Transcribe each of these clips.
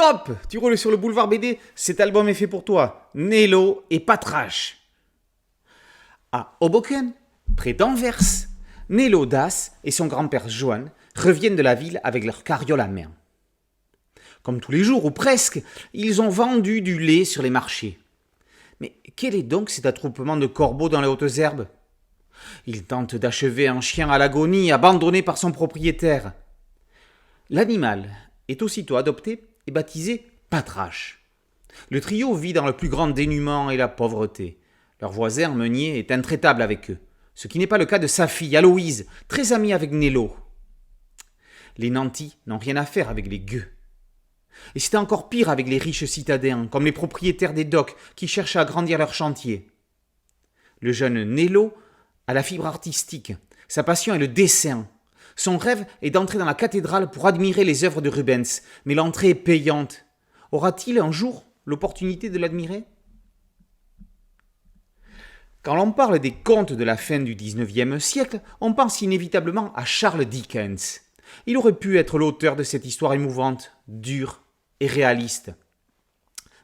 Stop! Tu roules sur le boulevard BD, cet album est fait pour toi. Nello et Patrache. À Hoboken, près d'Anvers, Nello Das et son grand-père Johan reviennent de la ville avec leur carriole à main. Comme tous les jours, ou presque, ils ont vendu du lait sur les marchés. Mais quel est donc cet attroupement de corbeaux dans les hautes herbes? Ils tentent d'achever un chien à l'agonie, abandonné par son propriétaire. L'animal est aussitôt adopté et baptisé Patrache. Le trio vit dans le plus grand dénuement et la pauvreté. Leur voisin meunier est intraitable avec eux, ce qui n'est pas le cas de sa fille, Aloïse, très amie avec Nello. Les nantis n'ont rien à faire avec les gueux. Et c'était encore pire avec les riches citadins, comme les propriétaires des docks qui cherchent à agrandir leur chantier. Le jeune Nello a la fibre artistique. Sa passion est le dessin. Son rêve est d'entrer dans la cathédrale pour admirer les œuvres de Rubens, mais l'entrée est payante. Aura-t-il un jour l'opportunité de l'admirer? Quand l'on parle des contes de la fin du XIXe siècle, on pense inévitablement à Charles Dickens. Il aurait pu être l'auteur de cette histoire émouvante, dure et réaliste.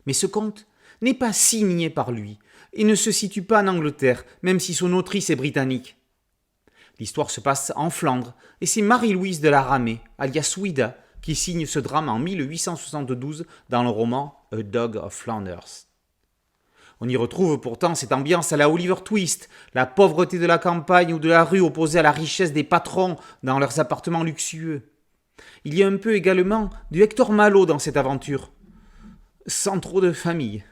Mais ce conte n'est pas signé par lui et ne se situe pas en Angleterre, même si son autrice est britannique. L'histoire se passe en Flandre et c'est Marie-Louise de la Ramée, alias Ouida, qui signe ce drame en 1872 dans le roman A Dog of Flanders. On y retrouve pourtant cette ambiance à la Oliver Twist, la pauvreté de la campagne ou de la rue opposée à la richesse des patrons dans leurs appartements luxueux. Il y a un peu également du Hector Malot dans cette aventure, sans trop de famille.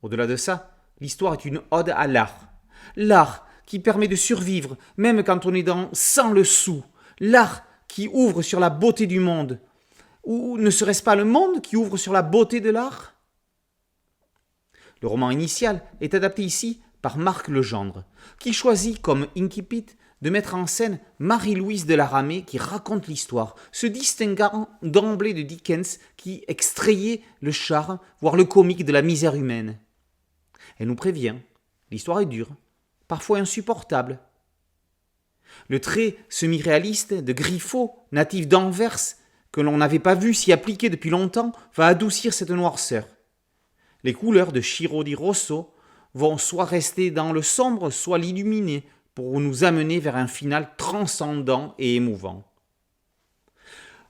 Au-delà de ça, l'histoire est une ode à l'art. L'art qui permet de survivre, même quand on est sans le sou. L'art qui ouvre sur la beauté du monde. Ou ne serait-ce pas le monde qui ouvre sur la beauté de l'art? Le roman initial est adapté ici par Marc Legendre, qui choisit comme incipit de mettre en scène Marie-Louise de la Ramée qui raconte l'histoire, se distinguant d'emblée de Dickens qui extrayait le charme, voire le comique de la misère humaine. Elle nous prévient, l'histoire est dure, parfois insupportable. Le trait semi-réaliste de Griffo, natif d'Anvers, que l'on n'avait pas vu s'y appliquer depuis longtemps, va adoucir cette noirceur. Les couleurs de Ciro di Rosso vont soit rester dans le sombre, soit l'illuminer, pour nous amener vers un final transcendant et émouvant.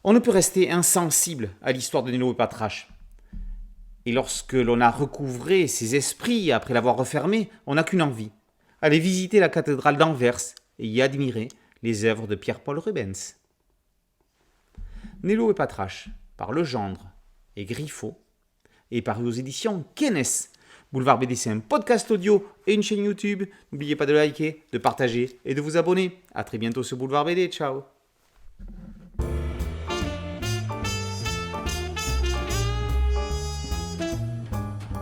On ne peut rester insensible à l'histoire de Nello et Patrache. Et lorsque l'on a recouvré ses esprits après l'avoir refermé, on n'a qu'une envie, aller visiter la cathédrale d'Anvers et y admirer les œuvres de Pierre-Paul Rubens. Nello et Patrache, par Legendre et Griffo, et paru aux éditions Kennes. Boulevard BD, c'est un podcast audio et une chaîne YouTube. N'oubliez pas de liker, de partager et de vous abonner. A très bientôt sur Boulevard BD. Ciao.